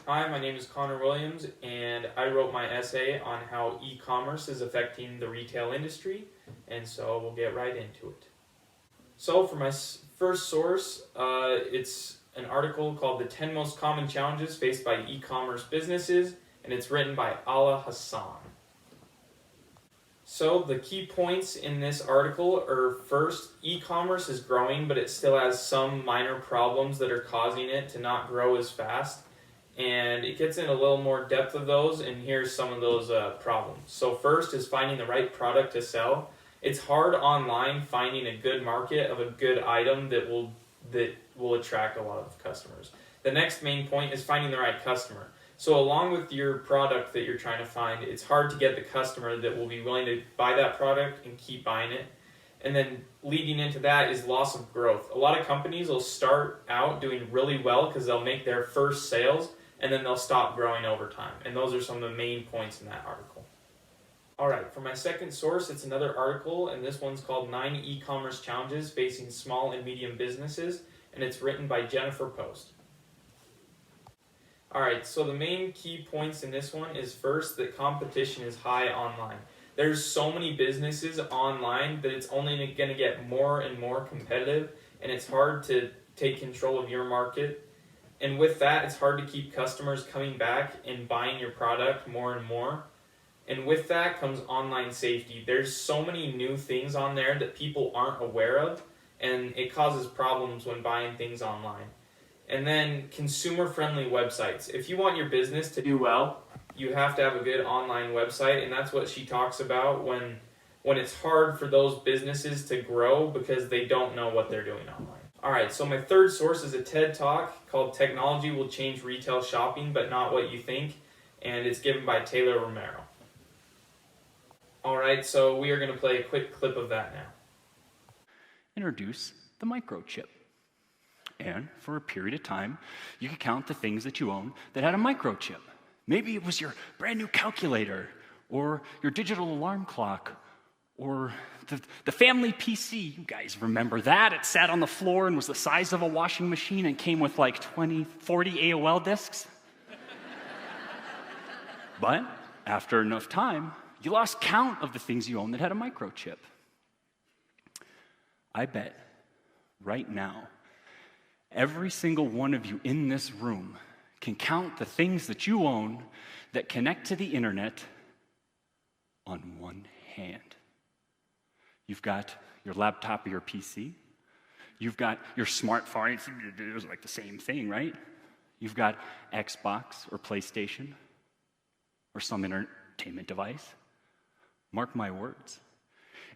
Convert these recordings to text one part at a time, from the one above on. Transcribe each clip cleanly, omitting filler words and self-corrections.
Hi, my name is Connor Williams, and I wrote my essay on how e-commerce is affecting the retail industry, and so we'll get right into it. So, for my first source, it's an article called "The 10 Most Common Challenges Faced by E-commerce Businesses," and it's written by Ala Hassan. So, the key points in this article are: first, e-commerce is growing, but it still has some minor problems that are causing it to not grow as fast. And it gets in a little more depth of those, and here's some of those problems. So first is finding the right product to sell. It's hard online finding a good market of a good item that will attract a lot of customers. The next main point is finding the right customer. So along with your product that you're trying to find, it's hard to get the customer that will be willing to buy that product and keep buying it. And then leading into that is loss of growth. A lot of companies will start out doing really well because they'll make their first sales, and then they'll stop growing over time. And those are some of the main points in that article. All right, for my second source, it's another article, and this one's called 9 E-Commerce Challenges Facing Small and Medium Businesses, and it's written by Jennifer Post. All right, so the main key points in this one is first that competition is high online. There's so many businesses online that it's only going to get more and more competitive, and it's hard to take control of your market. And with that, it's hard to keep customers coming back and buying your product more and more. And with that comes online safety. There's so many new things on there that people aren't aware of, and it causes problems when buying things online. And then consumer-friendly websites. If you want your business to do well, you have to have a good online website, and that's what she talks about when it's hard for those businesses to grow because they don't know what they're doing online. Alright, so my third source is a TED Talk called "Technology Will Change Retail Shopping, but Not What You Think," and it's given by Taylor Romero. Alright, so we are going to play a quick clip of that now. Introduce the microchip. And for a period of time, you could count the things that you own that had a microchip. Maybe it was your brand new calculator, or your digital alarm clock, or the family PC. You guys remember that? It sat on the floor and was the size of a washing machine and came with like 20, 40 AOL disks. But after enough time, you lost count of the things you owned that had a microchip. I bet right now, every single one of you in this room can count the things that you own that connect to the internet on one hand. You've got your laptop or your PC. You've got your smartphone. It's like the same thing, right? You've got Xbox or PlayStation or some entertainment device. Mark my words.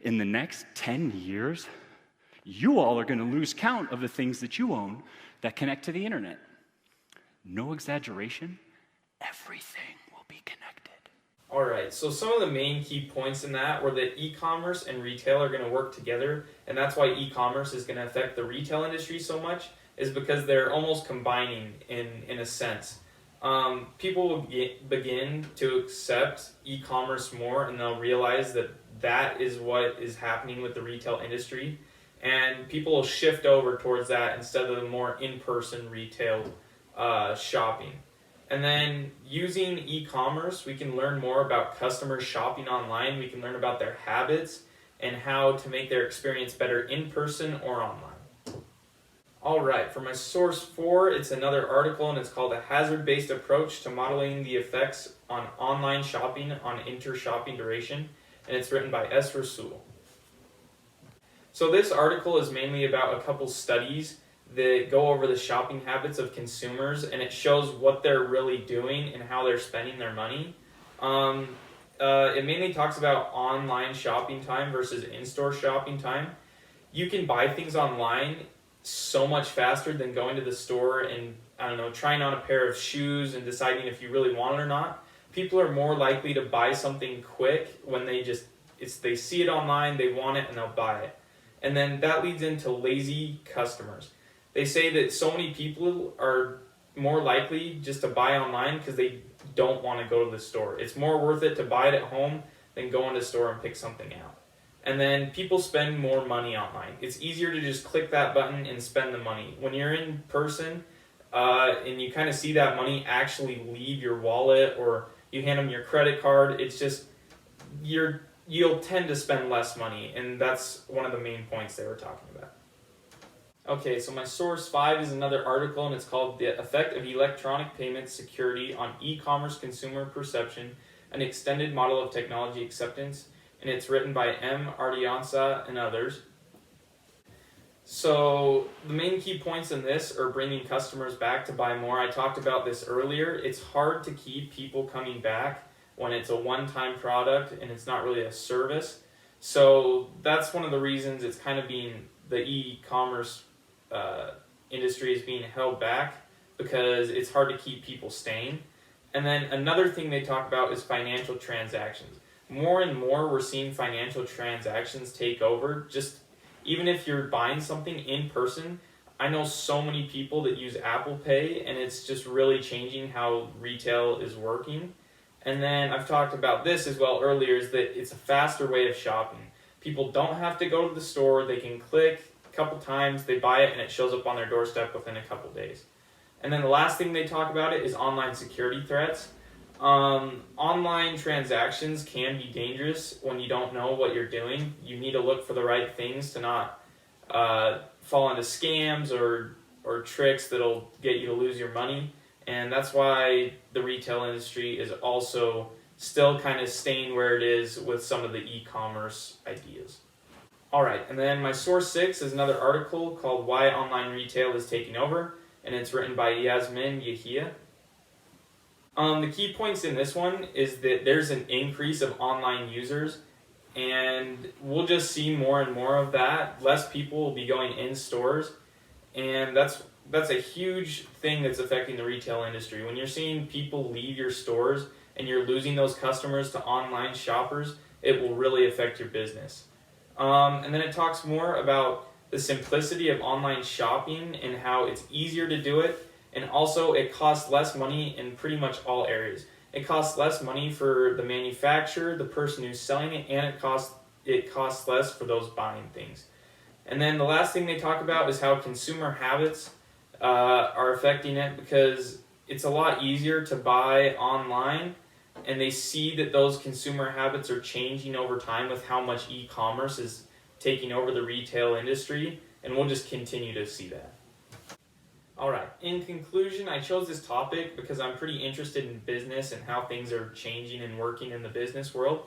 In the next 10 years, you all are going to lose count of the things that you own that connect to the internet. No exaggeration, everything will be connected. Alright, so some of the main key points in that were that e-commerce and retail are going to work together, and that's why e-commerce is going to affect the retail industry so much, is because they're almost combining in a sense. People will begin to accept e-commerce more, and they'll realize that that is what is happening with the retail industry, and people will shift over towards that instead of the more in-person retail shopping. And then using e-commerce, we can learn more about customers shopping online. We can learn about their habits and how to make their experience better in person or online. All right, for my source 4, it's another article, and it's called "A Hazard-Based Approach to Modeling the Effects on Online Shopping on Inter-Shopping Duration," and it's written by S. Rasul. So this article is mainly about a couple studies that go over the shopping habits of consumers, and it shows what they're really doing and how they're spending their money. It mainly talks about online shopping time versus in-store shopping time. You can buy things online so much faster than going to the store and, trying on a pair of shoes and deciding if you really want it or not. People are more likely to buy something quick when they see it online, they want it, and they'll buy it. And then that leads into lazy customers. They say that so many people are more likely just to buy online because they don't want to go to the store. It's more worth it to buy it at home than go into the store and pick something out. And then people spend more money online. It's easier to just click that button and spend the money. When you're in person, and you kind of see that money actually leave your wallet, or you hand them your credit card, it's just you'll tend to spend less money, and that's one of the main points they were talking about. Okay, so my source 5 is another article, and it's called The Effect of Electronic Payment Security on E-Commerce Consumer Perception, an Extended Model of Technology Acceptance, and it's written by M. Ardiansa and others. So the main key points in this are bringing customers back to buy more. I talked about this earlier. It's hard to keep people coming back when it's a one-time product and it's not really a service. So that's one of the reasons it's kind of being, the e-commerce industry is being held back, because it's hard to keep people staying. And then another thing they talk about is financial transactions. More and more we're seeing financial transactions take over. Just even if you're buying something in person, I know so many people that use Apple Pay, and it's just really changing how retail is working. And then I've talked about this as well earlier, is that it's a faster way of shopping. People don't have to go to the store. They can click a couple times, they buy it, and it shows up on their doorstep within a couple days. And then the last thing they talk about it is online security threats. Online transactions can be dangerous when you don't know what you're doing. You need to look for the right things to not fall into scams or tricks that'll get you to lose your money. And that's why the retail industry is also still kind of staying where it is with some of the e-commerce ideas. Alright, and then my source 6 is another article called Why Online Retail is Taking Over, and it's written by Yasmin Yahia. The key points in this one is that there's an increase of online users, and we'll just see more and more of that. Less people will be going in stores, and that's a huge thing that's affecting the retail industry. When you're seeing people leave your stores and you're losing those customers to online shoppers, it will really affect your business. And then it talks more about the simplicity of online shopping and how it's easier to do it, and also it costs less money in pretty much all areas. It costs less money for the manufacturer, the person who's selling it, and it costs less for those buying things. And then the last thing they talk about is how consumer habits are affecting it, because it's a lot easier to buy online, and they see that those consumer habits are changing over time with how much e-commerce is taking over the retail industry, and we'll just continue to see that. Alright, in conclusion, I chose this topic because I'm pretty interested in business and how things are changing and working in the business world,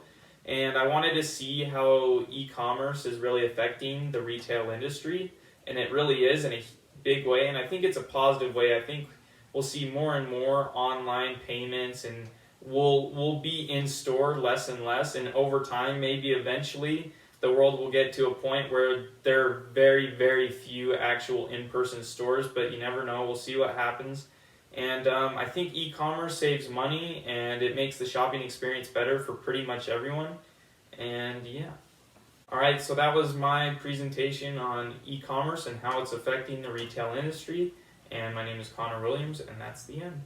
and I wanted to see how e-commerce is really affecting the retail industry, and it really is in a big way, and I think it's a positive way. I think we'll see more and more online payments, and we'll be in store less and less, and over time, maybe eventually, the world will get to a point where there are very, very few actual in-person stores, but you never know. We'll see what happens. And I think e-commerce saves money, and it makes the shopping experience better for pretty much everyone. And yeah. Alright, so that was my presentation on e-commerce and how it's affecting the retail industry. And my name is Connor Williams, and that's the end.